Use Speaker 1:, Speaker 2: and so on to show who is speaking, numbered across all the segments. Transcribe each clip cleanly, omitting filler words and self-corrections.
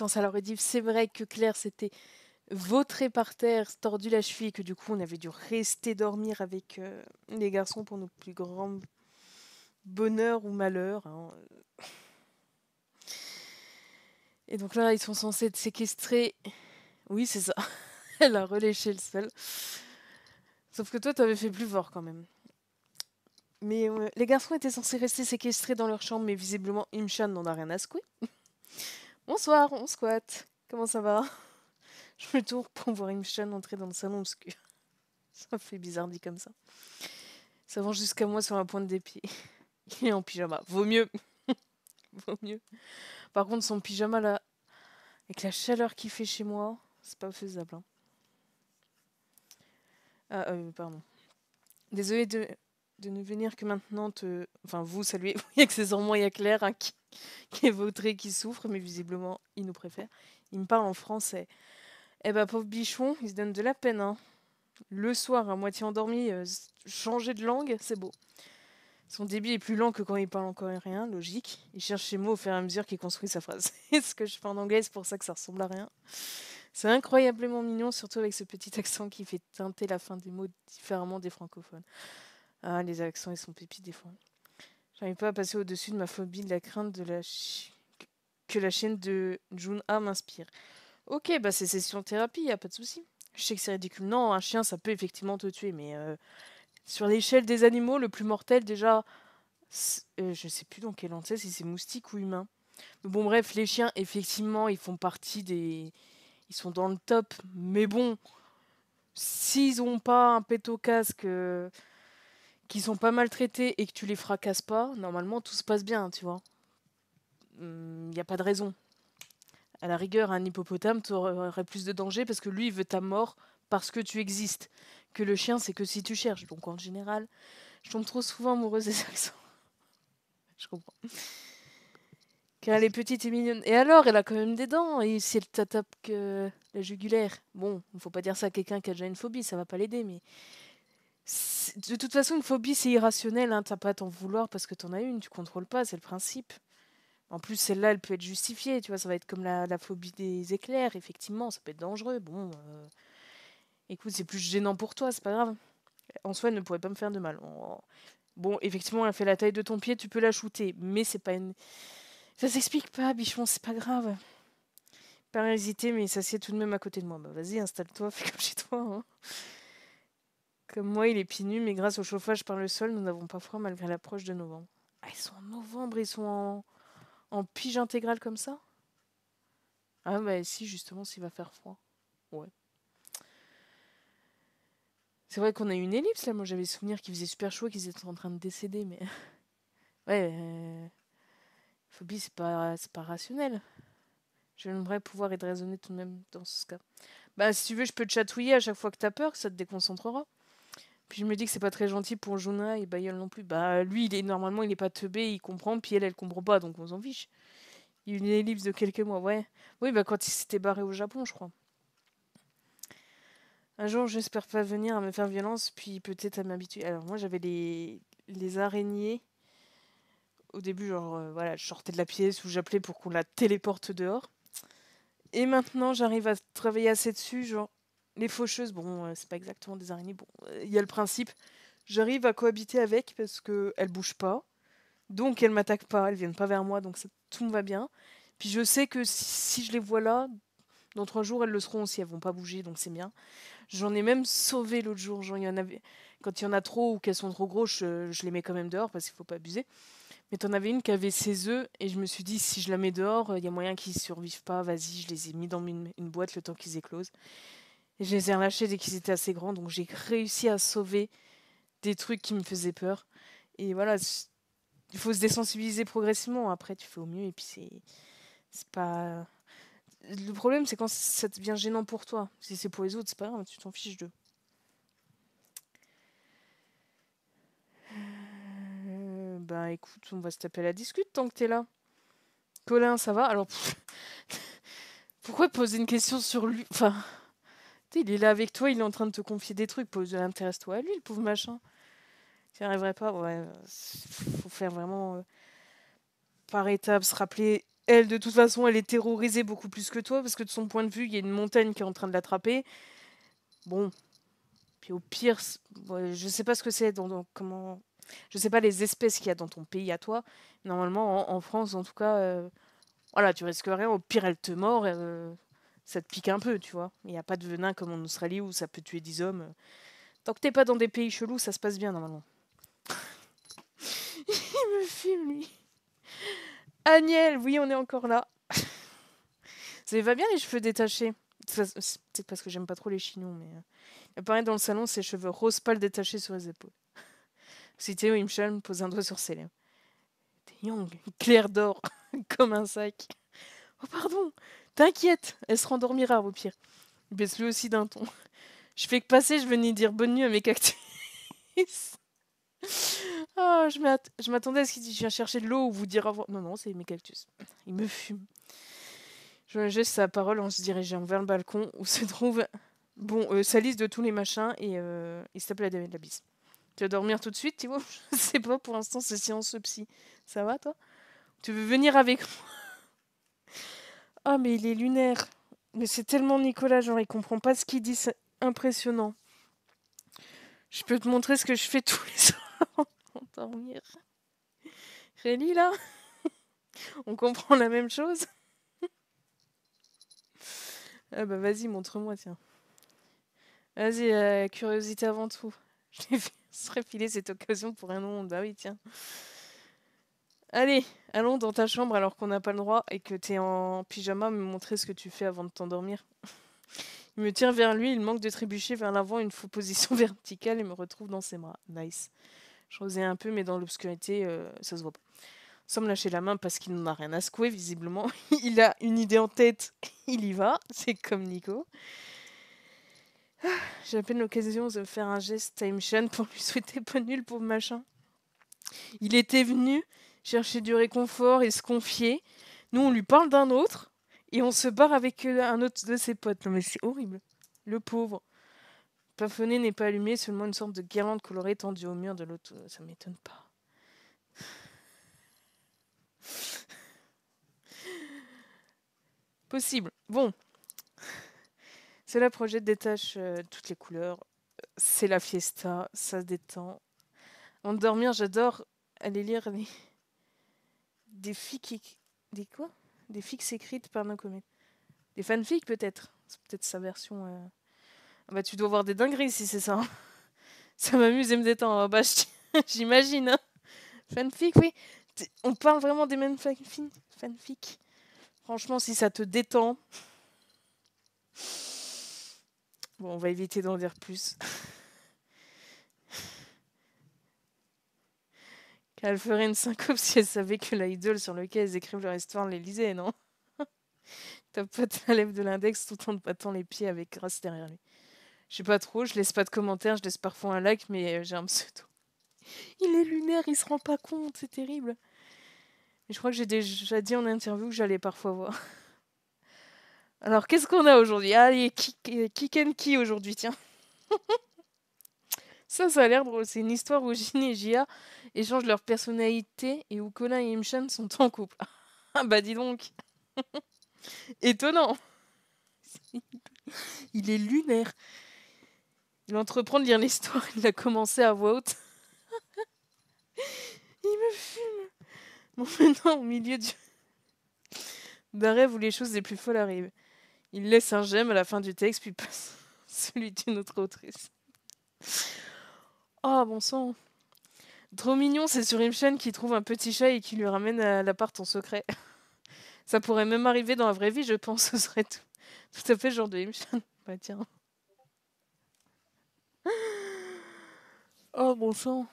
Speaker 1: assistance à la rediff, c'est vrai que Claire s'était vautrée par terre, tordu la cheville, et que du coup on avait dû rester dormir avec les garçons pour nos plus grands bonheurs ou malheurs, hein. Et donc là, ils sont censés être séquestrés. Oui, c'est ça. Elle a reléché le sol. Sauf que toi, t'avais fait plus fort quand même. Mais les garçons étaient censés rester séquestrés dans leur chambre, mais visiblement, Imchan n'en a rien à secouer. Bonsoir, on squatte. Comment ça va? Je me tourne pour voir Imchan entrer dans le salon parce que ça me fait bizarre dit comme ça. Ça va jusqu'à moi sur la pointe des pieds. Il est en pyjama. Vaut mieux. Vaut mieux. Par contre, son pyjama là, avec la chaleur qu'il fait chez moi, c'est pas faisable, hein. Ah, pardon. Désolée de ne venir que maintenant te. Enfin, vous saluer. Oui, accessoirement, il y a Claire hein, qui est vautré, qui souffre, mais visiblement, il nous préfère. Il me parle en français. Eh ben, pauvre bichon, il se donne de la peine, hein. Le soir, à moitié endormi, changer de langue, c'est beau. Son débit est plus lent que quand il parle en coréen, logique. Il cherche ses mots au fur et à mesure qu'il construit sa phrase. Ce que je fais en anglais, c'est pour ça que ça ressemble à rien. C'est incroyablement mignon, surtout avec ce petit accent qui fait teinter la fin des mots différemment des francophones. Ah, les accents, ils sont pépites des fois. J'arrive pas à passer au-dessus de ma phobie de la crainte de que la chaîne de Jun-A m'inspire. Ok, bah c'est session thérapie, y a pas de souci. Je sais que c'est ridicule. Non, un chien, ça peut effectivement te tuer, mais sur l'échelle des animaux, le plus mortel, déjà, je sais plus dans quel ordre c'est, si c'est moustique ou humain. Mais bon, bref, les chiens, effectivement, ils font partie des. Ils sont dans le top, mais bon, s'ils ont pas un pet au casque, qu'ils sont pas maltraités et que tu les fracasses pas, normalement tout se passe bien, tu vois. Il n'y a pas de raison. À la rigueur, un hippopotame, tu aurais plus de danger parce que lui, il veut ta mort parce que tu existes. Que le chien, c'est que si tu cherches. Donc en général, je tombe trop souvent amoureuse des accents. Je comprends. Car elle est petite et mignonne. Et alors, elle a quand même des dents. Et si elle tape que la jugulaire. Bon, il faut pas dire ça à quelqu'un qui a déjà une phobie, ça va pas l'aider. Mais de toute façon, une phobie, c'est irrationnel. Hein. T'as pas à t'en vouloir parce que t'en as une. Tu contrôles pas, c'est le principe. En plus, celle-là, elle peut être justifiée. Tu vois, ça va être comme la phobie des éclairs. Effectivement, ça peut être dangereux. Bon, écoute, c'est plus gênant pour toi, c'est pas grave. En soi, elle ne pourrait pas me faire de mal. Bon, effectivement, elle fait la taille de ton pied, tu peux la shooter. Mais c'est pas une. Ça s'explique pas, bichon, c'est pas grave. Pas hésiter, mais il s'assied tout de même à côté de moi. Bah vas-y, installe-toi, fais comme chez toi. Hein. Comme moi, il est pieds nus, mais grâce au chauffage par le sol, nous n'avons pas froid malgré l'approche de novembre. Ah, ils sont en novembre, ils sont en pige intégrale comme ça? Ah bah si, justement, s'il va faire froid. Ouais. C'est vrai qu'on a eu une ellipse là, moi j'avais souvenir qu'il faisait super chaud et qu'ils étaient en train de décéder, mais... Ouais, phobie c'est pas rationnel. J'aimerais pouvoir être raisonné tout de même dans ce cas. Bah si tu veux, je peux te chatouiller à chaque fois que t'as peur, ça te déconcentrera. Puis je me dis que c'est pas très gentil pour Juna et Bayol non plus. Bah lui, normalement il est pas teubé, il comprend, puis elle comprend pas, donc on s'en fiche. Il y a eu une ellipse de quelques mois, ouais. Oui, bah quand il s'était barré au Japon, je crois. Un jour, j'espère pas venir à me faire violence, puis peut-être à m'habituer. Alors moi j'avais les araignées. Au début, genre, voilà, je sortais de la pièce où j'appelais pour qu'on la téléporte dehors. Et maintenant, j'arrive à travailler assez dessus, genre, les faucheuses, bon, c'est pas exactement des araignées, bon, il y a le principe. J'arrive à cohabiter avec parce qu'elles bougent pas, donc elles m'attaquent pas, elles viennent pas vers moi, donc tout me va bien. Puis je sais que si je les vois là, dans 3 jours, elles le seront aussi, elles vont pas bouger, donc c'est bien. J'en ai même sauvé l'autre jour, genre, il y en avait... Quand il y en a trop ou qu'elles sont trop grosses, je les mets quand même dehors parce qu'il faut pas abuser. Mais t'en avais une qui avait ses œufs et je me suis dit si je la mets dehors, il y a moyen qu'ils survivent pas. Vas-y, je les ai mis dans une boîte le temps qu'ils éclosent. Et je les ai relâchés dès qu'ils étaient assez grands, donc j'ai réussi à sauver des trucs qui me faisaient peur. Et voilà, il faut se désensibiliser progressivement. Après, tu fais au mieux et puis c'est pas. Le problème, c'est quand ça devient gênant pour toi. Si c'est pour les autres, c'est pas grave, tu t'en fiches d'eux. Bah écoute, on va se taper la discute tant que t'es là. Colin, ça va? Alors, pourquoi poser une question sur lui? Enfin, il est là avec toi, il est en train de te confier des trucs. Intéresse-toi à lui, le pauvre machin. Tu n'y arriverais pas? Ouais, faut faire vraiment par étapes, se rappeler. elle, de toute façon, elle est terrorisée beaucoup plus que toi, parce que de son point de vue, il y a une montagne qui est en train de l'attraper. Bon, puis au pire, ouais, je sais pas ce que c'est comment. Je sais pas les espèces qu'il y a dans ton pays à toi. Normalement, en France, en tout cas, voilà, tu risques rien. Au pire, elle te mord, ça te pique un peu, tu vois. Il n'y a pas de venin comme en Australie où ça peut tuer 10 hommes. Tant que t'es pas dans des pays chelous, ça se passe bien normalement. Il me filme, lui. Agnel, oui, on est encore là. Ça va bien les cheveux détachés. C'est peut-être parce que j'aime pas trop les chignons, mais. Il apparaît dans le salon, ses cheveux rose pâle détachés sur les épaules. Si Théo, il me calme, pose un doigt sur ses lèvres. T'es young, clair d'or, comme un sac. Oh, pardon, t'inquiète, elle se rendormira au pire. Il baisse lui aussi d'un ton. Je fais que passer, je venais dire bonne nuit à mes cactus. Oh, je m'attendais à ce qu'il dise je viens chercher de l'eau ou vous dire au revoir. Non, non, c'est mes cactus. Il me fume. Je geste sa parole en se dirigeant vers le balcon où se trouve sa liste de tous les machins et il s'appelle la bise. Tu vas dormir tout de suite, Thibaut? Je sais pas, pour l'instant c'est séance psy. Ça va toi? Tu veux venir avec moi? Ah mais il est lunaire. Mais c'est tellement Nicolas, genre il comprend pas ce qu'il dit, c'est impressionnant. Je peux te montrer ce que je fais tous les soirs pour dormir. Réli là? On comprend la même chose? Ah bah vas-y, montre-moi, tiens. Vas-y, curiosité avant tout. Je l'ai fait se refiler cette occasion pour un nom. Bah oui, tiens. Allez, allons dans ta chambre alors qu'on n'a pas le droit et que t'es en pyjama, me montrer ce que tu fais avant de t'endormir. Il me tire vers lui, il manque de trébucher vers l'avant, une faux position verticale et me retrouve dans ses bras. Nice. J'osais un peu, mais dans l'obscurité, ça se voit pas. Sans me lâcher la main parce qu'il n'en a rien à secouer, visiblement. Il a une idée en tête, il y va. C'est comme Nico. J'ai à peine l'occasion de faire un geste time Shan pour lui souhaiter bonne nuit, le pauvre machin. Il était venu chercher du réconfort et se confier. Nous, on lui parle d'un autre et on se barre avec un autre de ses potes. Non, mais c'est horrible. Le pauvre. Le plafonnier n'est pas allumé, seulement une sorte de guirlande colorée tendue au mur de l'autre. Ça m'étonne pas. Possible. Bon. Cela projette des taches toutes les couleurs. C'est la fiesta, ça se détend. Avant de dormir, j'adore aller lire des fics. Des quoi? Des fics écrites par nos communes. Des fanfics peut-être. C'est peut-être sa version. Ah bah tu dois voir des dingueries si c'est ça. Hein. Ça m'amuse et me détend. Bah j'imagine. Hein. Fanfic, oui. On parle vraiment des mêmes fanfics. Franchement, si ça te détend. Bon, on va éviter d'en dire plus. Elle ferait une syncope si elle savait que l'idole sur lequel elles écrivent leur histoire les lisait, non? Tapote la lèvre de l'index tout en te battant les pieds avec grâce derrière lui. Je sais pas trop, je laisse pas de commentaires, je laisse parfois un like, mais j'ai un pseudo. Il est lunaire, il se rend pas compte, c'est terrible. Mais je crois que j'ai déjà dit en interview que j'allais parfois voir. Alors, qu'est-ce qu'on a aujourd'hui? Allez, kick and key aujourd'hui, tiens. Ça a l'air drôle. C'est une histoire où Ginny et Gia échangent leur personnalité et où Colin et Imchan sont en couple. Ah bah dis donc. Étonnant. Il est lunaire. Il entreprend de lire l'histoire. Il a commencé à voix haute. Il me fume. Bon, maintenant, au milieu d'un rêve où les choses les plus folles arrivent. Il laisse un j'aime à la fin du texte, puis passe celui d'une autre autrice. Oh, bon sang. Trop mignon, c'est sur Imchan qui trouve un petit chat et qui lui ramène à l'appart en secret. Ça pourrait même arriver dans la vraie vie, je pense. Ce serait tout à fait le genre de Imchan. Bah tiens. Oh, bon sang.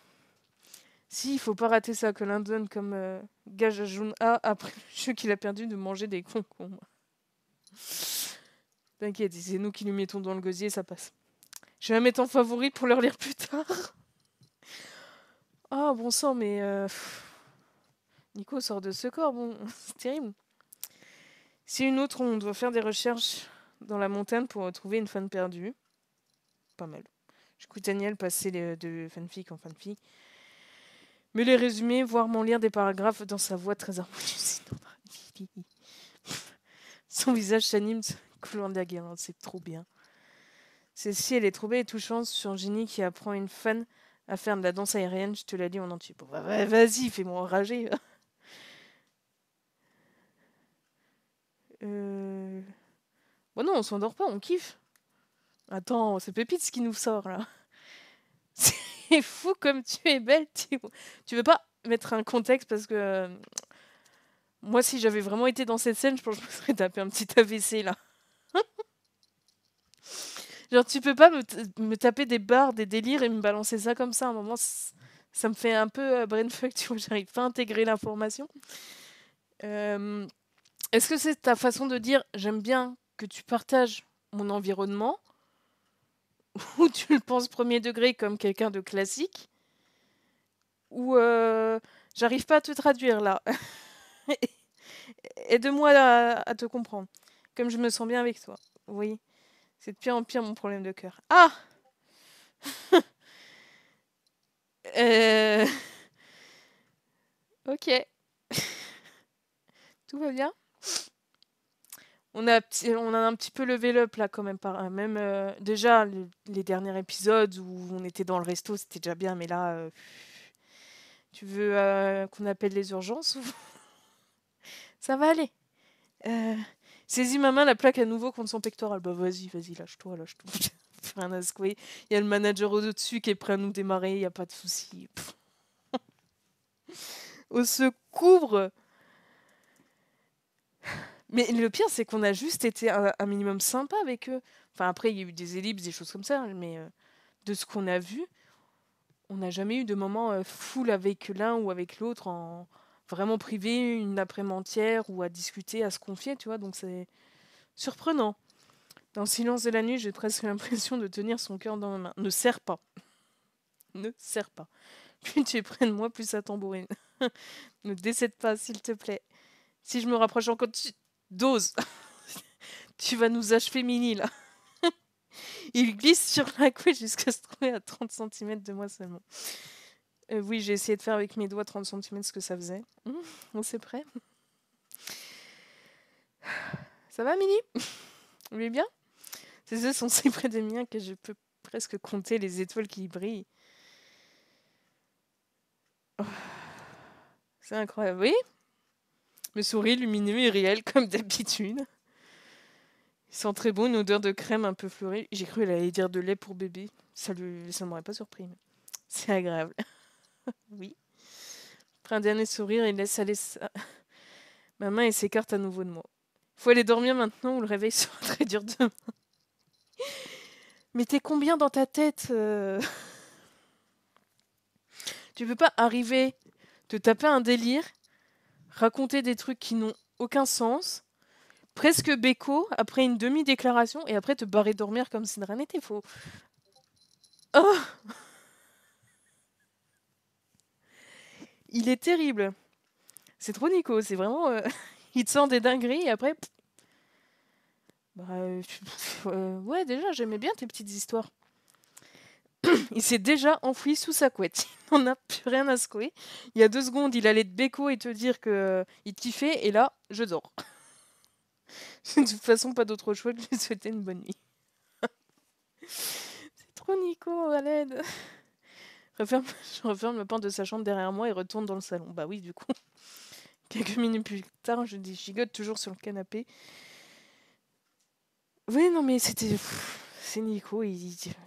Speaker 1: Si, il faut pas rater ça, que l'un donne comme gage à Jun-A après le jeu qu'il a perdu de manger des concombres. T'inquiète, c'est nous qui lui mettons dans le gosier, ça passe. Je vais la mettre en favori pour leur lire plus tard. Ah, bon sang, mais... Nico sort de ce corps, bon, c'est terrible. Si une autre, on doit faire des recherches dans la montagne pour trouver une fan perdue. Pas mal. J'écoute Daniel passer de fanfic en fanfic. Mais les résumés, voire m'en lire des paragraphes dans sa voix très harmonieuse. Son visage s'anime, coulant de la guirlande, c'est trop bien. Celle-ci, elle est trop belle et touchante sur Ginny qui apprend une fan à faire de la danse aérienne, je te la lis en entier. Bon, bah, vas-y, fais-moi enrager. Bon non, on s'endort pas, on kiffe. Attends, c'est Pépite ce qui nous sort là. C'est fou comme tu es belle. Tu veux pas mettre un contexte parce que moi, si j'avais vraiment été dans cette scène, je pense que je me serais tapé un petit AVC là. Genre, tu peux pas me taper des barres, des délires et me balancer ça comme ça. À un moment, ça me fait un peu brainfuck, tu vois. J'arrive pas à intégrer l'information. Est-ce que c'est ta façon de dire j'aime bien que tu partages mon environnement ou tu le penses premier degré comme quelqu'un de classique ou j'arrive pas à te traduire là. Aide-moi à te comprendre. Comme je me sens bien avec toi. Oui. C'est de pire en pire mon problème de cœur. Ah euh... Ok. Tout va bien. On a un petit peu levé up là quand même. Même déjà les derniers épisodes où on était dans le resto, c'était déjà bien. Mais là, tu veux qu'on appelle les urgences ou... Ça va aller. Saisis ma main, la plaque à nouveau contre son pectoral. Bah vas-y, lâche-toi. Rien à secouer. Il y a le manager au-dessus qui est prêt à nous démarrer, il n'y a pas de souci. Au secours. Mais le pire, c'est qu'on a juste été un minimum sympa avec eux. Enfin, après, il y a eu des ellipses, des choses comme ça, mais de ce qu'on a vu, on n'a jamais eu de moment full avec l'un ou avec l'autre, en vraiment privé, une après-midi entière, ou à discuter, à se confier, tu vois, donc c'est surprenant. Dans le silence de la nuit, j'ai presque l'impression de tenir son cœur dans ma main. Ne serre pas. Ne serre pas. Plus tu es près de moi, plus ça tambourine. Ne décède pas, s'il te plaît. Si je me rapproche encore, dose. Tu vas nous achever Mini, là. Il glisse sur la couette jusqu'à se trouver à 30 cm de moi seulement. Oui, j'ai essayé de faire avec mes doigts 30 cm ce que ça faisait. On s'est prêt. Ça va, Mini? Vous allez bien? Ses yeux sont si près des miens que je peux presque compter les étoiles qui y brillent. Oh, c'est incroyable, oui? Me sourit lumineux et réel comme d'habitude. Il sent très bon, une odeur de crème un peu fleurie. J'ai cru qu'elle allait dire de lait pour bébé. Ça m'aurait pas surpris. Mais... C'est agréable. Oui. Après un dernier sourire, il laisse aller ma main et s'écarte à nouveau de moi. Faut aller dormir maintenant ou le réveil sera très dur demain. Mais t'es combien dans ta tête Tu peux pas arriver, te taper un délire, raconter des trucs qui n'ont aucun sens, presque béco, après une demi-déclaration, et après te barrer dormir comme si de rien n'était. Faut... Oh Il est terrible. C'est trop Nico, c'est vraiment... il te sort des dingueries et après... Bah, ouais, déjà, j'aimais bien tes petites histoires. Il s'est déjà enfoui sous sa couette. Il n'en a plus rien à secouer. Il y a 2 secondes, il allait te béco et te dire que il te kiffait, et là, je dors. De toute façon, pas d'autre choix que de lui souhaiter une bonne nuit. C'est trop Nico, à l'aide. Je referme la porte de sa chambre derrière moi et retourne dans le salon. Bah oui, du coup. Quelques minutes plus tard, je gigote toujours sur le canapé. Oui, non, mais c'était... C'est Nico,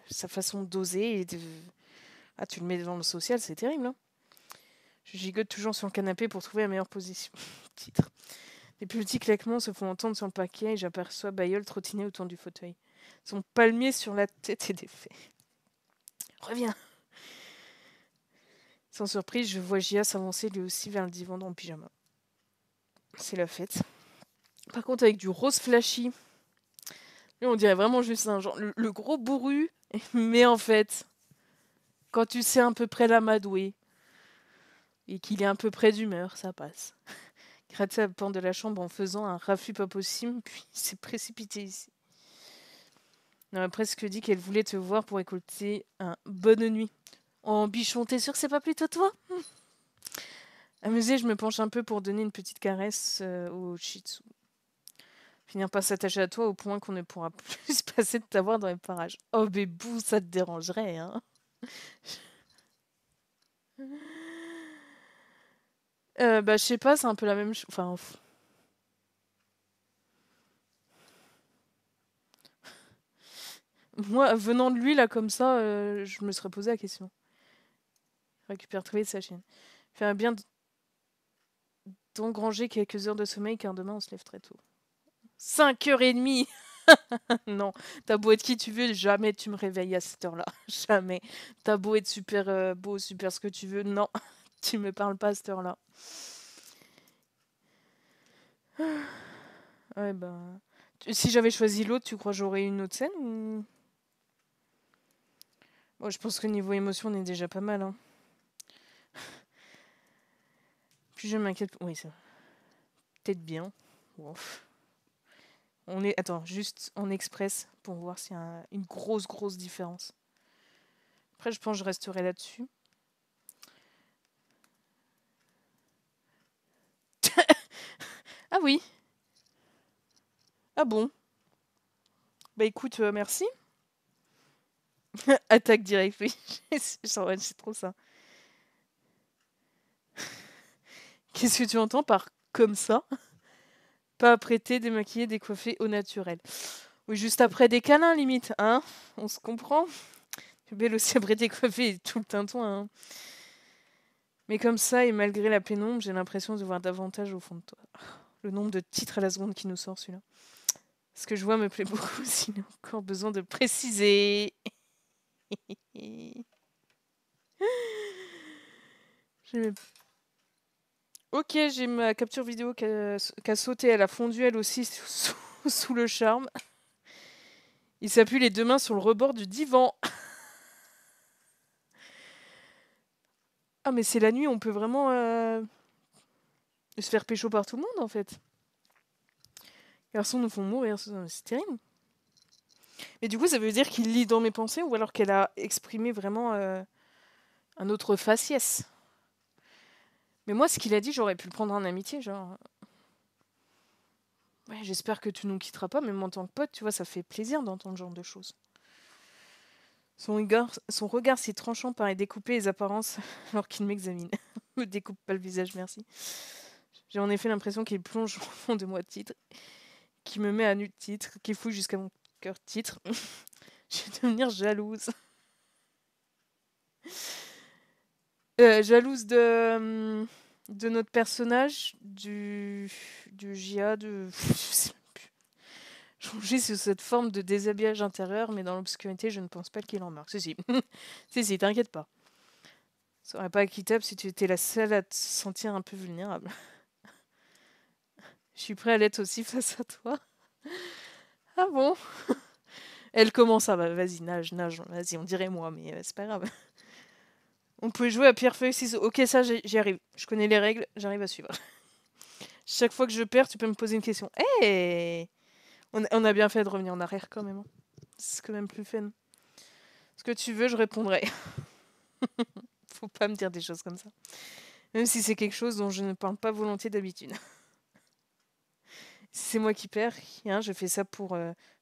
Speaker 1: sa façon d'oser. Ah, tu le mets dans le social, c'est terrible. Hein. Je gigote toujours sur le canapé pour trouver la meilleure position. Titre. Les plus petits claquements se font entendre sur le paquet et j'aperçois Bayeul trottiner autour du fauteuil. Son palmier sur la tête est défait. Reviens. Sans surprise, je vois Gia s'avancer lui aussi vers le divan en pyjama. C'est la fête. Par contre, avec du rose flashy. Lui, on dirait vraiment juste un genre le gros bourru. Mais en fait, quand tu sais à peu près l'amadouer et qu'il est à peu près d'humeur, ça passe. Gratter à la porte de la chambre en faisant un raffut pas possible, puis il s'est précipité ici. Elle m'a presque dit qu'elle voulait te voir pour écouter un bonne nuit. Oh, bichon, t'es sûr que c'est pas plutôt toi? Amusée, je me penche un peu pour donner une petite caresse au Shih Tzu. Finir par s'attacher à toi au point qu'on ne pourra plus se passer de t'avoir dans les parages. Oh bébou, ça te dérangerait, hein. Bah je sais pas, c'est un peu la même chose. Enfin, moi, venant de lui, là, comme ça, je me serais posé la question. Récupère très vite sa chienne. Faire bien d'engranger quelques heures de sommeil, car demain, on se lève très tôt. 5h30. Non, t'as beau être qui tu veux, jamais tu me réveilles à cette heure-là. Jamais. T'as beau être super beau, super ce que tu veux. Non, tu me parles pas à cette heure-là. Ouais, bah... Si j'avais choisi l'autre, tu crois que j'aurais eu une autre scène ou... Bon, je pense que niveau émotion, on est déjà pas mal, hein. Puis je m'inquiète... Oui, c'est peut-être bien. Ouf. On est... Attends, juste en express pour voir s'il y a une grosse différence. Après, je pense que je resterai là-dessus. Ah oui. Ah bon. Bah écoute, merci. Attaque directe, oui. C'est trop ça. Qu'est-ce que tu entends par comme ça? Pas apprêté, démaquillé, décoiffé au naturel. Oui, juste après des câlins, limite, hein? On se comprend? Tu es belle aussi après décoiffé et tout le tintouin, hein. Mais comme ça, et malgré la pénombre, j'ai l'impression de voir davantage au fond de toi. Le nombre de titres à la seconde qui nous sort, celui-là. Ce que je vois me plaît beaucoup, s'il y a encore besoin de préciser. Ok, j'ai ma capture vidéo qui a sauté, elle a fondu elle aussi sous le charme. Il s'appuie les deux mains sur le rebord du divan. Ah mais c'est la nuit, on peut vraiment se faire pécho par tout le monde en fait. Les garçons nous font mourir, c'est terrible. Mais du coup ça veut dire qu'il lit dans mes pensées ou alors qu'elle a exprimé vraiment un autre faciès. Mais moi ce qu'il a dit j'aurais pu le prendre en amitié, genre... Ouais, j'espère que tu nous quitteras pas, même en tant que pote, tu vois, ça fait plaisir d'entendre ce genre de choses. Son regard si tranchant paraît découper les apparences alors qu'il m'examine. Me découpe pas le visage, merci. J'ai en effet l'impression qu'il plonge au fond de moi titre, qui me met à nu de titre, qui fouille jusqu'à mon cœur titre. Je vais devenir jalouse. Jalouse de notre personnage, du JA, de... Je sais plus. Changer sur cette forme de déshabillage intérieur, mais dans l'obscurité, je ne pense pas qu'il en marque. Si. Si, t'inquiète pas. Ça serait pas équitable si tu étais la seule à te sentir un peu vulnérable. Je suis prêt à l'être aussi face à toi. Ah bon? Elle commence à... Bah, vas-y, nage. Vas-y, on dirait moi, mais c'est pas grave. On peut jouer à pierre, feuille, ciseaux. Ok, ça, j'y arrive. Je connais les règles, j'arrive à suivre. Chaque fois que je perds, tu peux me poser une question. Hey, on a bien fait de revenir en arrière quand même, hein. C'est quand même plus fun. Ce que tu veux, je répondrai. Faut pas me dire des choses comme ça. Même si c'est quelque chose dont je ne parle pas volontiers d'habitude. Si c'est moi qui perds, hein, je fais ça pour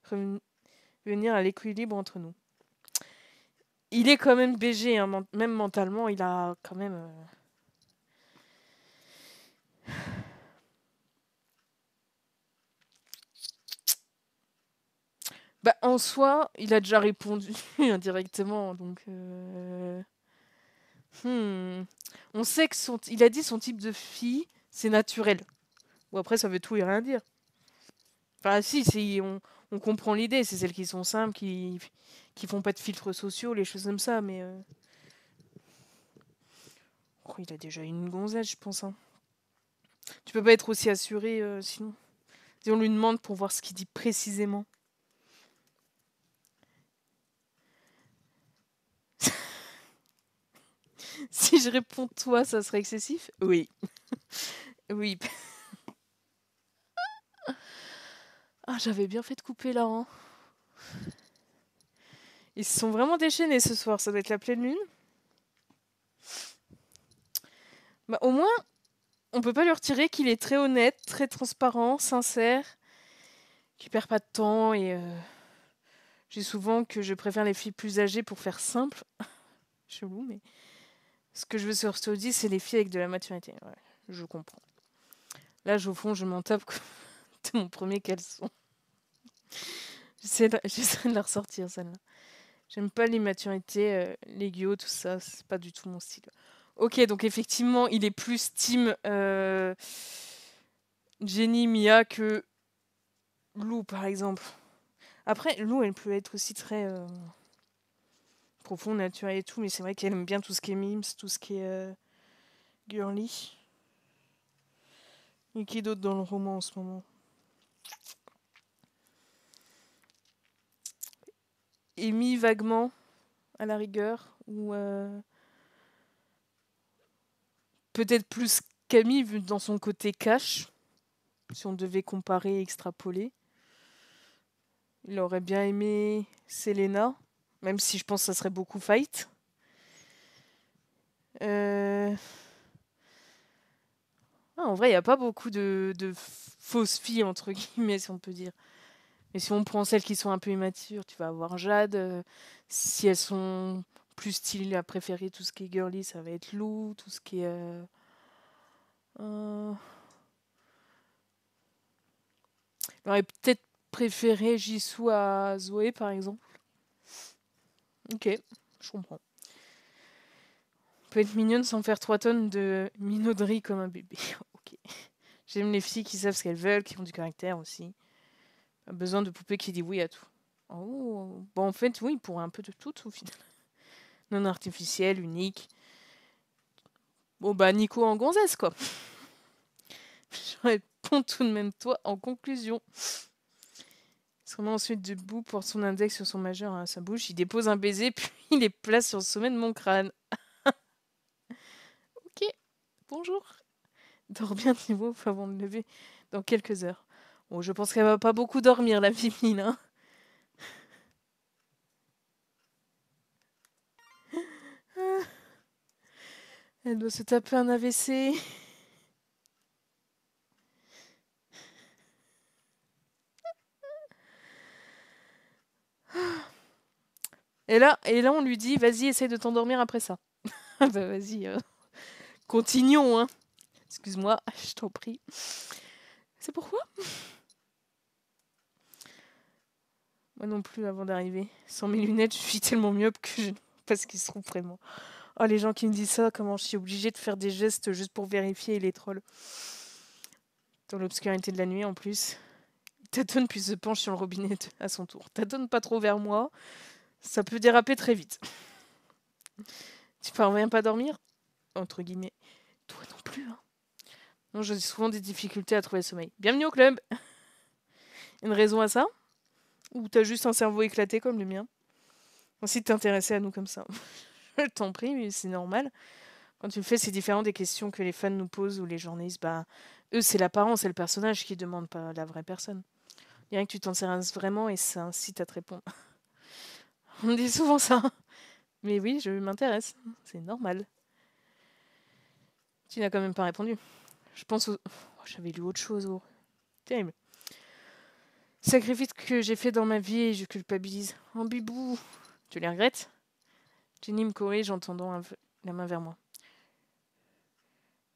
Speaker 1: revenir à l'équilibre entre nous. Il est quand même BG, hein, même mentalement, il a quand même... Bah, en soi, il a déjà répondu indirectement, donc... On sait que il a dit son type de fille, c'est naturel. Bon, après, ça veut tout et rien dire. Enfin, si on comprend l'idée, c'est celles qui sont simples, qui font pas de filtres sociaux, les choses comme ça, mais... Oh, il a déjà une gonzesse, je pense, hein. Tu peux pas être aussi assuré, sinon. Si on lui demande pour voir ce qu'il dit précisément. Si je réponds toi, ça serait excessif? Oui. Oui. Ah, j'avais bien fait de couper là, hein. Ils se sont vraiment déchaînés ce soir, ça doit être la pleine lune. Bah, au moins, on peut pas lui retirer qu'il est très honnête, très transparent, sincère, qu'il perd pas de temps et j'ai souvent que je préfère les filles plus âgées pour faire simple. Chelou, mais ce que je veux sur Stody, c'est les filles avec de la maturité. Ouais, je comprends. Là, au fond, je m'en tape de mon premier caleçon. J'essaie de la ressortir, celle-là. J'aime pas l'immaturité, les guillots, tout ça, c'est pas du tout mon style. Ok, donc effectivement, il est plus team Jenny, Mia que Lou, par exemple. Après, Lou, elle peut être aussi très profonde, naturelle et tout, mais c'est vrai qu'elle aime bien tout ce qui est memes, tout ce qui est girly. Et qui d'autre dans le roman en ce moment? Amy, vaguement, à la rigueur, ou peut-être plus Camille, vu dans son côté cash, si on devait comparer et extrapoler. Il aurait bien aimé Selena, même si je pense que ça serait beaucoup fight. En vrai, il n'y a pas beaucoup de fausses filles, entre guillemets, si on peut dire. Mais si on prend celles qui sont un peu immatures, tu vas avoir Jade. Si elles sont plus stylées à préférer tout ce qui est girly, ça va être Lou. Tout ce qui est... J'aurais peut-être préféré Jisoo à Zoé, par exemple. Ok, je comprends. On peut être mignonne sans faire 3 tonnes de minauderie comme un bébé. Ok. J'aime les filles qui savent ce qu'elles veulent, qui ont du caractère aussi. Pas besoin de poupées qui disent oui à tout. Oh, bon, en fait, oui, pour un peu de tout, au final. Non artificiel, unique. Bon, bah, Nico en gonzesse, quoi. Je réponds tout de même toi en conclusion. Il se remet ensuite debout, porte son index sur son majeur à sa bouche. Il dépose un baiser, puis il les place sur le sommet de mon crâne. Ok, bonjour. Dors bien, Thibaut, avant de lever dans quelques heures. Bon, je pense qu'elle va pas beaucoup dormir, la Vimine, hein. Elle doit se taper un AVC. Et là, on lui dit, vas-y, essaye de t'endormir après ça. Bah vas-y, continuons, hein. Excuse-moi, je t'en prie. C'est pourquoi? Moi non plus, avant d'arriver. Sans mes lunettes, je suis tellement myope que je ne vois pas ce qui se trouve vraiment. Oh, les gens qui me disent ça, comment je suis obligée de faire des gestes juste pour vérifier les trolls. Dans l'obscurité de la nuit, en plus. Tadon puis se penche sur le robinet à son tour. Tadon pas trop vers moi, ça peut déraper très vite. Tu parviens pas à dormir? Entre guillemets. Toi non plus, hein. Non, j'ai souvent des difficultés à trouver le sommeil. Bienvenue au club. Une raison à ça? Ou t'as juste un cerveau éclaté comme le mien? Merci de t'intéresser à nous comme ça. Je t'en prie, mais c'est normal. Quand tu le fais, c'est différent des questions que les fans nous posent ou les journalistes. Bah, eux, c'est l'apparence et le personnage qui demandent, pas la vraie personne. Il y a que tu t'intéresses vraiment et ça incite à te répondre. On me dit souvent ça. Mais oui, je m'intéresse. C'est normal. Tu n'as quand même pas répondu. Je pense au... Oh, j'avais lu autre chose. Oh. Terrible. Sacrifice que j'ai fait dans ma vie et je culpabilise. Oh, bibou. Tu les regrettes? Jenny me corrige en tendant la main vers moi.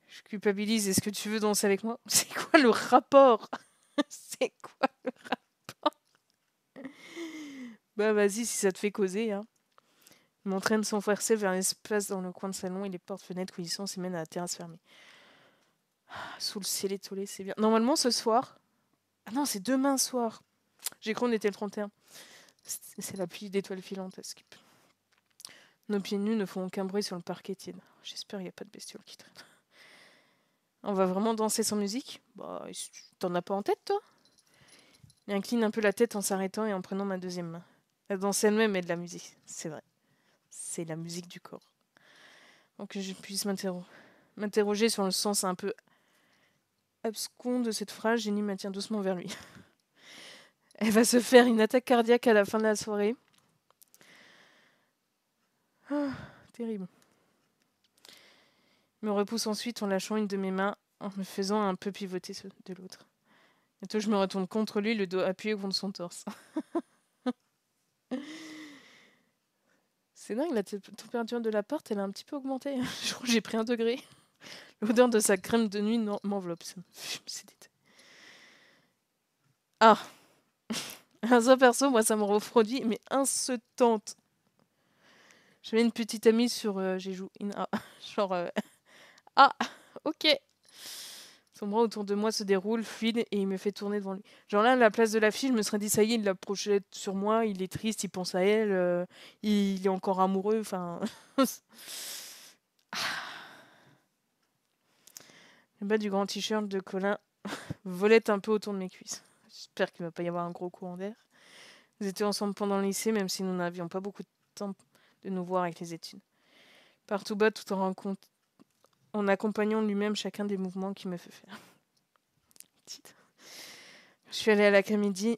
Speaker 1: Je culpabilise. Est-ce que tu veux danser avec moi? C'est quoi le rapport? C'est quoi le rapport? Bah vas-y, si ça te fait causer, hein. Il m'entraîne sans forcer vers l'espace dans le coin de salon et les portes-fenêtres coulissantes s'y mènent à la terrasse fermée. Sous le ciel étoilé, c'est bien. Normalement, ce soir... Ah non, c'est demain soir. J'ai cru qu'on était le 31. C'est la pluie d'étoiles filantes à Skip. Nos pieds nus ne font aucun bruit sur le parquet tiède. J'espère qu'il n'y a pas de bestioles qui traînent. On va vraiment danser sans musique? Bah, t'en as pas en tête, toi? Il incline un peu la tête en s'arrêtant et en prenant ma deuxième main. La danse elle-même est de la musique, c'est vrai. C'est la musique du corps. Donc que je puisse m'interroger sur le sens un peu abscon de cette phrase, Jenny m'attire doucement vers lui. Elle va se faire une attaque cardiaque à la fin de la soirée. Terrible. Il me repousse ensuite en lâchant une de mes mains en me faisant un peu pivoter de l'autre. Bientôt, je me retourne contre lui, le dos appuyé contre son torse. C'est dingue, la température de l'appart, elle a un petit peu augmenté. Je crois que j'ai pris 1 degré. L'odeur de sa crème de nuit m'enveloppe. Ah. Ça perso, moi ça me refroidit, mais insetante. J'avais une petite amie sur Jeju. Genre, ah, ok. Son bras autour de moi se déroule, fluide, et il me fait tourner devant lui. Genre là, à la place de la fille, je me serais dit, ça y est, il la projette sur moi, il est triste, il pense à elle, il est encore amoureux, enfin... Le bas du grand t-shirt de Colin volette un peu autour de mes cuisses. J'espère qu'il ne va pas y avoir un gros courant d'air. Nous étions ensemble pendant le lycée, même si nous n'avions pas beaucoup de temps de nous voir avec les études. Partout bas, tout en accompagnant lui-même chacun des mouvements qu'il me fait faire. Je suis allée à l'académie.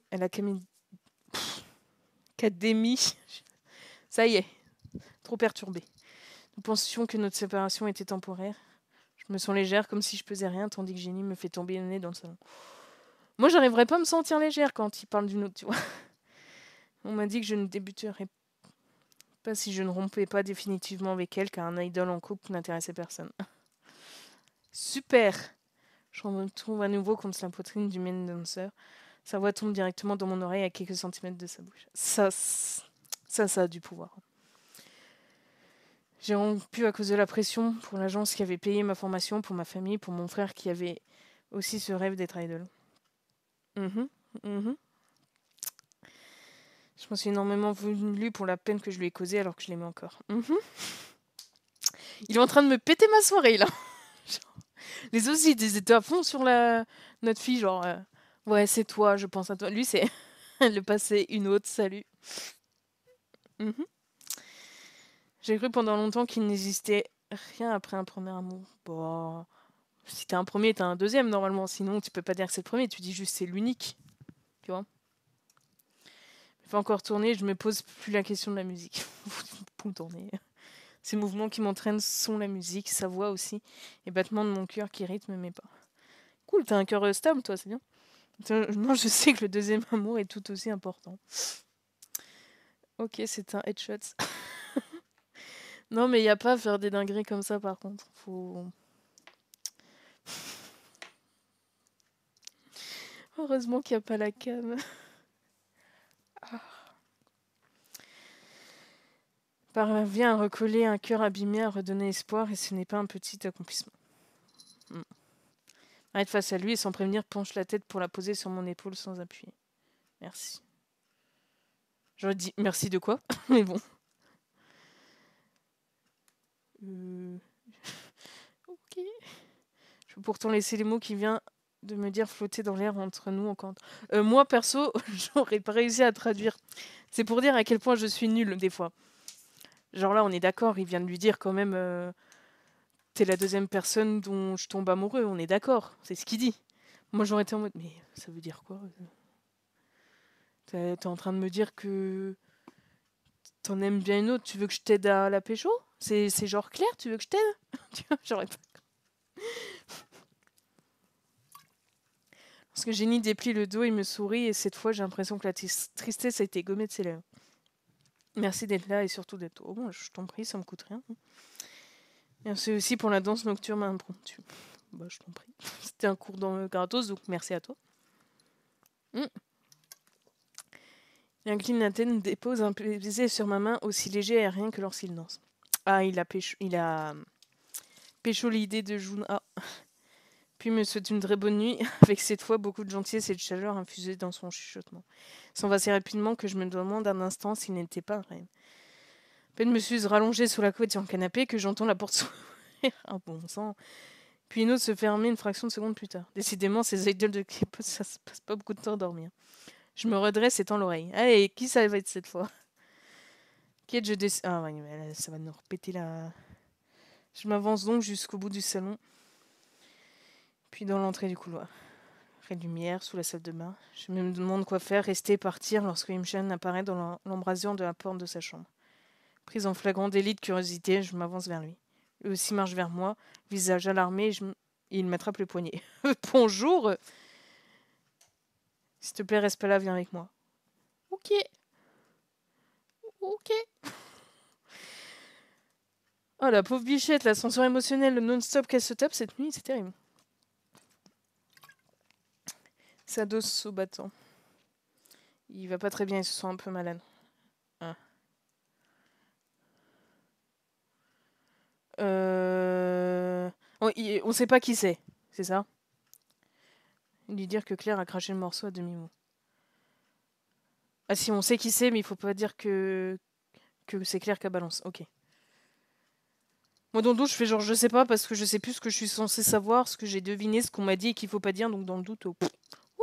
Speaker 1: Ça y est, trop perturbée. Nous pensions que notre séparation était temporaire. Je me sens légère, comme si je pesais rien, tandis que Jenny me fait tomber le nez dans le salon. Moi, j'arriverais pas à me sentir légère quand il parle d'une autre, tu vois. On m'a dit que je ne débuterais pas si je ne rompais pas définitivement avec elle, car un idole en couple n'intéressait personne. Super! Je me retrouve à nouveau contre la poitrine du main dancer. Sa voix tombe directement dans mon oreille à quelques centimètres de sa bouche. Ça a du pouvoir. J'ai rompu à cause de la pression pour l'agence qui avait payé ma formation, pour ma famille, pour mon frère qui avait aussi ce rêve d'être idol. Je m'en suis énormément voulu pour la peine que je lui ai causée alors que je l'aimais encore. Il est en train de me péter ma soirée, là. Les autres, ils étaient à fond sur notre fille, genre... ouais, c'est toi, je pense à toi. Lui, c'est le passé, une autre, salut. J'ai cru pendant longtemps qu'il n'existait rien après un premier amour. Bon... Si t'as un premier, t'as un deuxième, normalement. Sinon, tu peux pas dire que c'est le premier, tu dis juste c'est l'unique. Tu vois? Je vais encore tourner, je me pose plus la question de la musique. Pour tourner. Ces mouvements qui m'entraînent sont la musique, sa voix aussi, et battements de mon cœur qui rythment mes pas. Cool, t'as un cœur stable, toi, c'est bien. Moi, je sais que le deuxième amour est tout aussi important. Ok, c'est un headshot. Non, mais y a pas à faire des dingueries comme ça, par contre. Faut... Heureusement qu'il n'y a pas la cam. Parvient à recoller un cœur abîmé, à redonner espoir, et ce n'est pas un petit accomplissement. Arrête face à lui et sans prévenir, penche la tête pour la poser sur mon épaule sans appuyer. Merci. J'aurais dit merci de quoi? Mais bon. Ok. Je peux pourtant laisser les mots qui viennent de me dire flotter dans l'air entre nous encore. Moi, perso, j'aurais pas réussi à traduire. C'est pour dire à quel point je suis nulle, des fois. Genre là, on est d'accord, il vient de lui dire quand même t'es la deuxième personne dont je tombe amoureux, on est d'accord, c'est ce qu'il dit. Moi, j'aurais été en mode, mais ça veut dire quoi? T'es en train de me dire que t'en aimes bien une autre, tu veux que je t'aide à la pécho? C'est genre clair, tu veux que je t'aide? Tu vois, j'aurais pas... Parce que Jenny déplie le dos, il me sourit, et cette fois, j'ai l'impression que la tristesse a été gommée de ses lèvres. Merci d'être là, et surtout d'être... Oh bon, je t'en prie, ça me coûte rien. Merci aussi pour la danse nocturne impromptue. Bah, je t'en prie. C'était un cours dans le gratos, donc merci à toi. Il incline la tête, dépose un baiser sur ma main, aussi léger et rien que lorsqu'il danse. Ah, il a pécho l'idée de Juna. Puis me souhaite une très bonne nuit, avec cette fois beaucoup de gentillesse et de chaleur infusée dans son chuchotement. S'en va si rapidement que je me demande un instant s'il n'était pas un rêve. À peine me suis rallongée sous la couette sur le canapé que j'entends la porte s'ouvrir. Ah bon sang. Puis une autre se fermer une fraction de seconde plus tard. Décidément, ces idoles de K-pop, ça se passe pas beaucoup de temps à dormir. Je me redresse et tends l'oreille. Allez, qui ça va être cette fois? Kate, je descends. Ah ouais, mais là, ça va nous repéter la... Je m'avance donc jusqu'au bout du salon. Puis dans l'entrée du couloir. Près de lumière, sous la salle de bain. Je me demande quoi faire, rester, partir, lorsque Imchan apparaît dans l'embrasure de la porte de sa chambre. Prise en flagrant délit de curiosité, je m'avance vers lui. Lui aussi marche vers moi, visage alarmé, Et il m'attrape le poignet. Bonjour. S'il te plaît, reste pas là, viens avec moi. Ok. Ok. Oh la pauvre bichette, l'ascenseur émotionnel, le non-stop qu'elle se tape cette nuit, c'est terrible. Sa dose au battant. Il va pas très bien, il se sent un peu malade. Ah. On sait pas qui c'est ça? Lui dire que Claire a craché le morceau à demi-mot. Ah si, on sait qui c'est, mais il faut pas dire que c'est Claire qui balance. Ok. Moi dans le doute, je fais genre je sais pas parce que je sais plus ce que je suis censée savoir, ce que j'ai deviné, ce qu'on m'a dit et qu'il faut pas dire, donc dans le doute,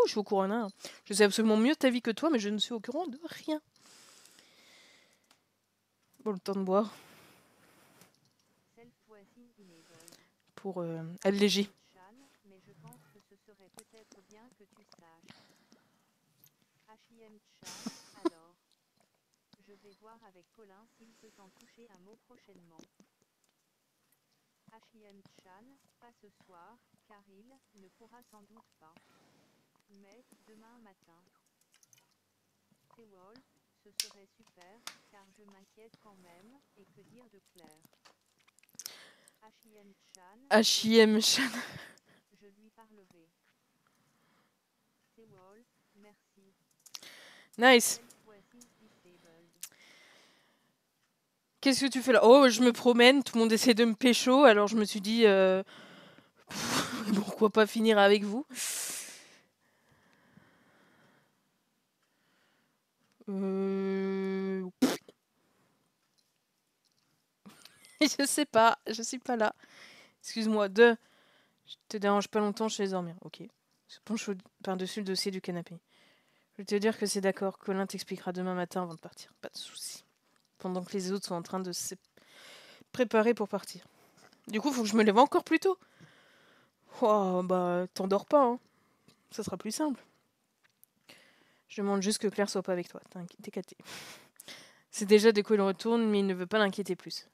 Speaker 1: je suis au courant d'un. Je sais absolument mieux ta vie que toi, mais je ne suis au courant de rien. Bon, le temps de boire. Pour alléger.
Speaker 2: Mais je pense que ce serait peut-être bien que tu saches. H.I.M. Chan, alors. Je vais voir avec Colin s'il peut t'en toucher un mot prochainement. H.I.M. Chan, pas ce soir, car il ne pourra sans doute pas. Mais, demain matin. Sewol, ce serait super, car je m'inquiète quand même, et que dire de Claire. H.I.M. Chan.
Speaker 1: H.I.M. Chan.
Speaker 2: Je lui parlerai. Sewol, merci.
Speaker 1: Nice. Qu'est-ce que tu fais là? Oh, je me promène, tout le monde essaie de me pécho, alors je me suis dit... pourquoi pas finir avec vous? Je sais pas, je suis pas là. Excuse-moi, je te dérange pas longtemps, je vais dormir. Ok. Je penche par-dessus le dossier du canapé. Je vais te dire que c'est d'accord, Colin t'expliquera demain matin avant de partir. Pas de soucis. Pendant que les autres sont en train de se préparer pour partir. Du coup, faut que je me lève encore plus tôt. Oh, bah, t'endors pas, hein. Ça sera plus simple. Je demande juste que Claire soit pas avec toi. T'es caté. C'est déjà de quoi il retourne, mais il ne veut pas l'inquiéter plus.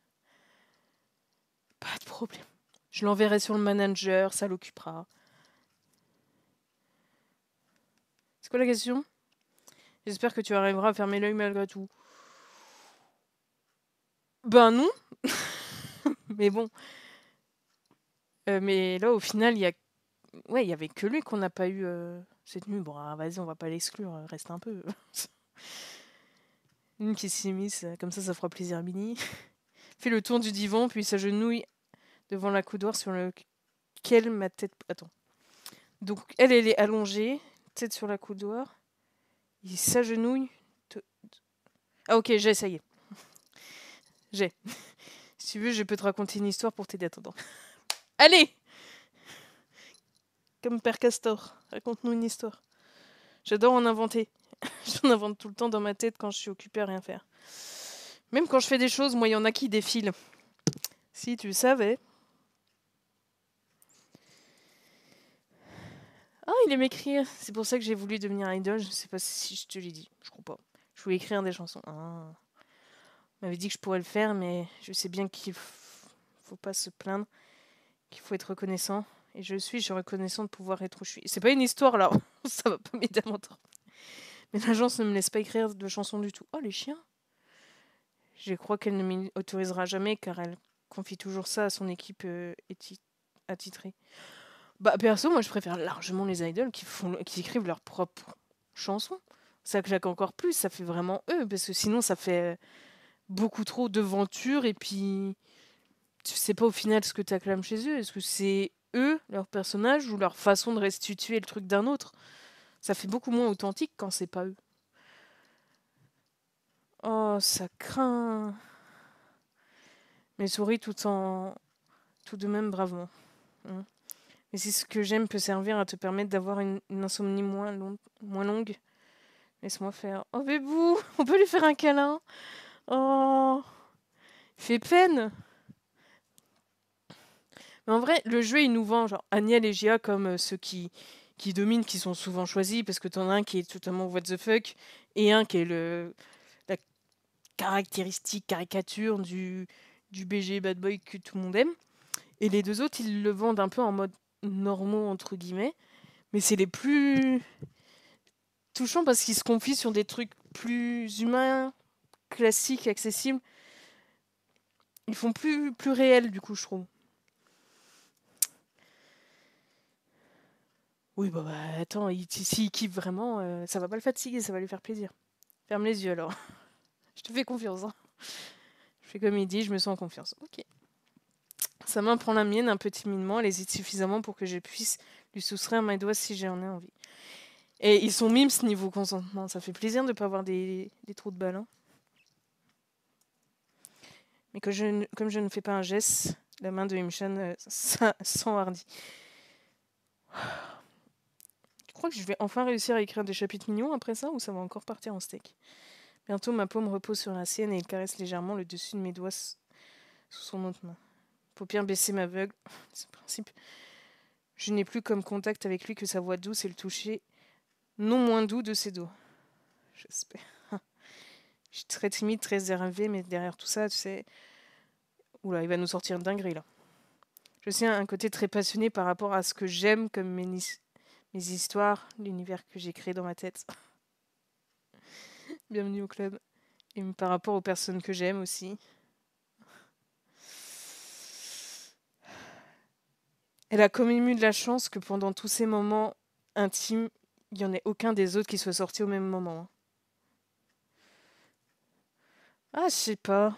Speaker 1: Pas de problème. Je l'enverrai sur le manager, ça l'occupera. C'est quoi la question? J'espère que tu arriveras à fermer l'œil malgré tout. Ben non. Mais bon. Mais là, au final, il y avait que lui qu'on n'a pas eu cette nuit. Bon, vas-y, on va pas l'exclure. Reste un peu. Une qui s'immisce, comme ça fera plaisir à Minnie. Fait le tour du divan, puis s'agenouille devant la coudoir sur lequel ma tête... Attends. Donc, elle est allongée, tête sur la coudoir. Il s'agenouille. Ah ok, ça y est. J'ai. Si tu veux, je peux te raconter une histoire pour t'aider. Attends. Allez! Comme Père Castor, raconte-nous une histoire. J'adore en inventer. J'en invente tout le temps dans ma tête quand je suis occupée à rien faire. Même quand je fais des choses, moi, il y en a qui défilent. Si tu savais. Ah, il aime écrire. C'est pour ça que j'ai voulu devenir idol. Je sais pas si je te l'ai dit. Je crois pas. Je voulais écrire des chansons. Ah. On m'avait dit que je pourrais le faire, mais je sais bien qu'il faut pas se plaindre, qu'il faut être reconnaissant. Et je suis reconnaissant de pouvoir être où je suis. C'est pas une histoire là. Ça va pas m'aider à m'entendre. Mais l'agence ne me laisse pas écrire de chansons du tout. Oh, les chiens! Je crois qu'elle ne m'y autorisera jamais car elle confie toujours ça à son équipe attitrée. Bah perso, moi je préfère largement les idols qui écrivent leurs propres chansons. Ça claque encore plus, ça fait vraiment eux, parce que sinon ça fait beaucoup trop d'aventure et puis tu sais pas au final ce que t'acclames chez eux. Est-ce que c'est eux, leur personnage, ou leur façon de restituer le truc d'un autre? Ça fait beaucoup moins authentique quand c'est pas eux. Oh, ça craint. Mais souris tout de même bravement. Et si ce que j'aime peut servir à te permettre d'avoir une insomnie moins longue, laisse-moi faire. Oh bébou, on peut lui faire un câlin. Oh, il fait peine. Mais en vrai, le jeu, il nous vend genre Aniel et Gia comme ceux qui dominent, qui sont souvent choisis, parce que t'en as un qui est totalement what the fuck, et un qui est la caractéristique, caricature du BG bad boy que tout le monde aime. Et les deux autres, ils le vendent un peu en mode normaux, entre guillemets, mais c'est les plus touchants parce qu'ils se confient sur des trucs plus humains, classiques, accessibles. Ils font plus réels, du coup, je trouve. Oui, bah, attends, s'il kiffe vraiment, ça va pas le fatiguer, ça va lui faire plaisir. Ferme les yeux alors. Je te fais confiance. Hein. Je fais comme il dit, je me sens en confiance. Ok. Sa main prend la mienne un peu timidement, elle hésite suffisamment pour que je puisse lui soustraire mes doigts si j'en ai envie. Et ils sont mimes niveau consentement, ça fait plaisir de ne pas avoir des trous de balle. Hein. Mais comme je ne fais pas un geste, la main de Himchan s'enhardit. Tu crois que je vais enfin réussir à écrire des chapitres mignons après ça ou ça va encore partir en steak? Bientôt ma paume repose sur la sienne et il caresse légèrement le dessus de mes doigts sous son autre main. Paupières baissées m'aveugle. C'est le principe. Je n'ai plus comme contact avec lui que sa voix douce et le toucher non moins doux de ses doigts. J'espère. Je suis très timide, très énervée, mais derrière tout ça, tu sais... Oula, il va nous sortir une dinguerie, là. Je suis un côté très passionné par rapport à ce que j'aime comme mes histoires, l'univers que j'ai créé dans ma tête. Bienvenue au club. Et par rapport aux personnes que j'aime aussi. Elle a comme ému de la chance que pendant tous ces moments intimes, il n'y en ait aucun des autres qui soit sorti au même moment. Ah, je sais pas.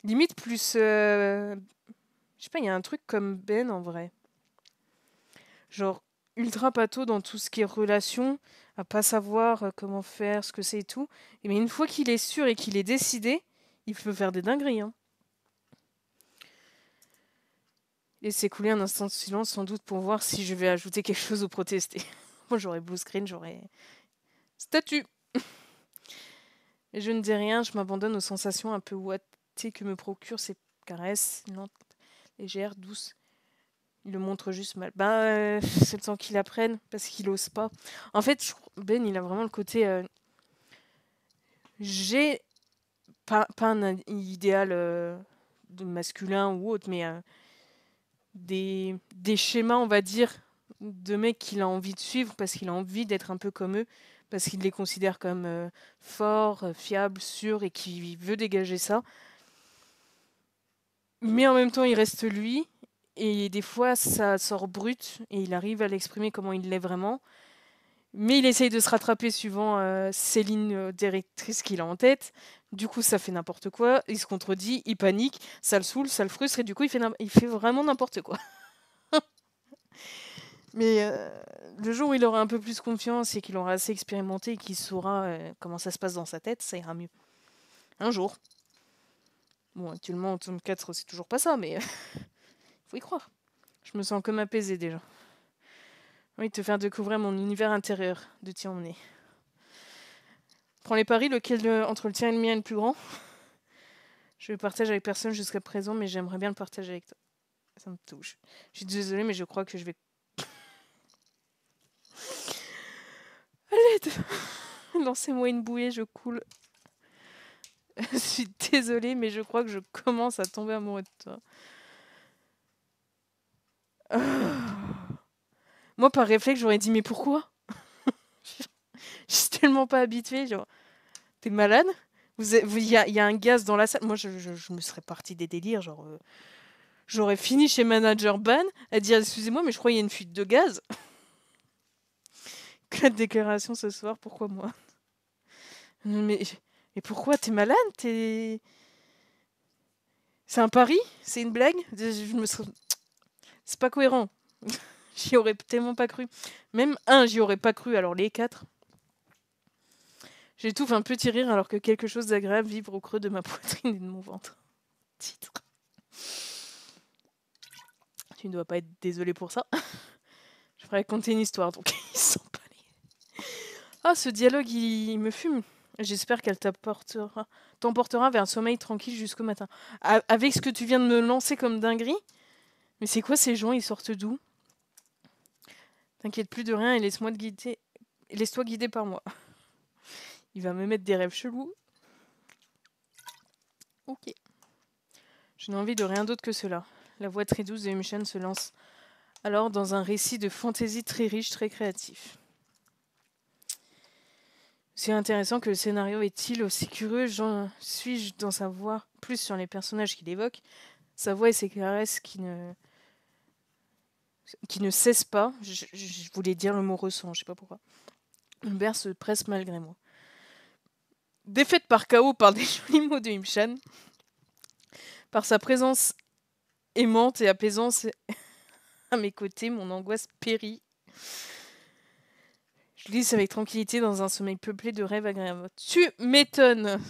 Speaker 1: Limite plus... Je sais pas, il y a un truc comme Ben en vrai. Genre, ultra pâteau dans tout ce qui est relation, à pas savoir comment faire, ce que c'est et tout. Mais une fois qu'il est sûr et qu'il est décidé, il peut faire des dingueries. Hein. Laisser couler un instant de silence sans doute pour voir si je vais ajouter quelque chose ou protester. Moi j'aurais blue screen, j'aurais... Statue. Et je ne dis rien, je m'abandonne aux sensations un peu ouatées que me procurent ces caresses, lentes, légères, douces. Il le montre juste mal. C'est le temps qu'il apprenne, parce qu'il ose pas. En fait, Ben, il a vraiment le côté... j'ai pas un idéal de masculin ou autre, mais des schémas, on va dire, de mecs qu'il a envie de suivre parce qu'il a envie d'être un peu comme eux, parce qu'il les considère comme forts, fiables, sûrs et qu'il veut dégager ça. Mais en même temps, il reste lui. Et des fois, ça sort brut et il arrive à l'exprimer comment il l'est vraiment. Mais il essaye de se rattraper suivant ses lignes directrices qu'il a en tête. Du coup, ça fait n'importe quoi. Il se contredit, il panique, ça le saoule, ça le frustre et du coup, il fait vraiment n'importe quoi. Mais le jour où il aura un peu plus confiance et qu'il aura assez expérimenté et qu'il saura comment ça se passe dans sa tête, ça ira mieux. Un jour. Bon, actuellement, en tome 4, c'est toujours pas ça, mais faut y croire. Je me sens comme apaisée déjà. Oui, te faire découvrir mon univers intérieur, de t'y emmener. Prends les paris, lequel entre le tien et le mien est le plus grand? Je le partage avec personne jusqu'à présent, mais j'aimerais bien le partager avec toi. Ça me touche. Je suis désolée, mais je crois que je vais... Allez, lancez-moi une bouée, je coule. Je suis désolée, mais je crois que je commence à tomber amoureux de toi. Moi, par réflexe, j'aurais dit, mais pourquoi? Je suis tellement pas habituée, genre... T'es malade? Il y a un gaz dans la salle. Moi, je me serais partie des délires, genre... J'aurais fini chez Manager Ban à dire, excusez-moi, mais je crois qu'il y a une fuite de gaz. Que déclaration ce soir, pourquoi moi? Mais pourquoi? T'es malade? C'est un pari? C'est une blague? C'est pas cohérent. J'y aurais tellement pas cru. Même j'y aurais pas cru, alors les 4. J'étouffe un petit rire alors que quelque chose d'agréable vibre au creux de ma poitrine et de mon ventre. Titre. Tu ne dois pas être désolé pour ça. Je ferais raconter une histoire, donc ils sont pas les... Ah, ce dialogue, il me fume. J'espère qu'elle t'emportera vers un sommeil tranquille jusqu'au matin. Avec ce que tu viens de me lancer comme dinguerie, mais c'est quoi ces gens? Ils sortent d'où? T'inquiète plus de rien et laisse-toi guider par moi. Il va me mettre des rêves chelous. Ok. Je n'ai envie de rien d'autre que cela. La voix très douce de Himchan se lance Alors, dans un récit de fantaisie très riche, très créatif. C'est intéressant que le scénario est-il aussi curieux, suis-je d'en savoir plus sur les personnages qu'il évoque, sa voix et ses caresses qui ne cessent pas. Je voulais dire le mot ressent, je sais pas pourquoi. Hubert se presse malgré moi. Défaite par chaos par des jolis mots de Himchan, par sa présence aimante et apaisante à mes côtés, mon angoisse périt. Je glisse avec tranquillité dans un sommeil peuplé de rêves agréables. Tu m'étonnes.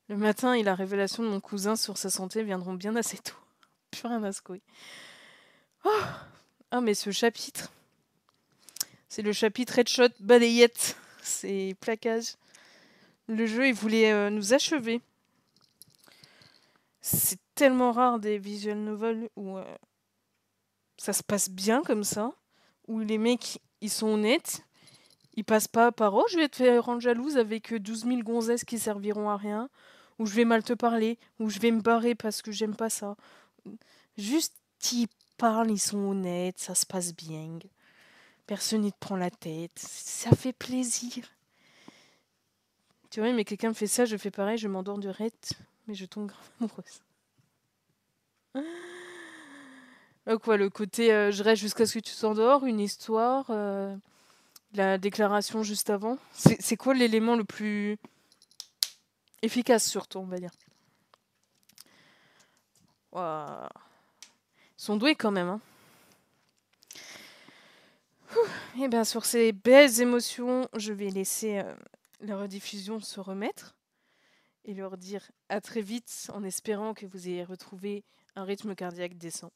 Speaker 1: Le matin et la révélation de mon cousin sur sa santé viendront bien assez tôt. Plus rien à secouer. Oh ah, mais ce chapitre, c'est le chapitre Headshot Balayette. C'est plaquage. Le jeu, il voulait nous achever. C'est tellement rare des visual novels où ça se passe bien comme ça, où les mecs, ils sont honnêtes, ils passent pas par « Oh, je vais te faire rendre jalouse avec 12 000 gonzesses qui serviront à rien », ou « Je vais mal te parler », ou « Je vais me barrer parce que j'aime pas ça ». Juste, ils parlent, ils sont honnêtes, ça se passe bien. Personne ne te prend la tête. Ça fait plaisir. Tu vois, mais quelqu'un me fait ça, je fais pareil, je m'endors de rette, mais je tombe grave amoureuse. Quoi, le côté je reste jusqu'à ce que tu t'endors, une histoire, la déclaration juste avant. C'est quoi l'élément le plus efficace surtout, on va dire. Wow. Ils sont doués quand même, hein. Et bien sur ces belles émotions, je vais laisser la rediffusion se remettre et leur dire à très vite en espérant que vous ayez retrouvé un rythme cardiaque décent.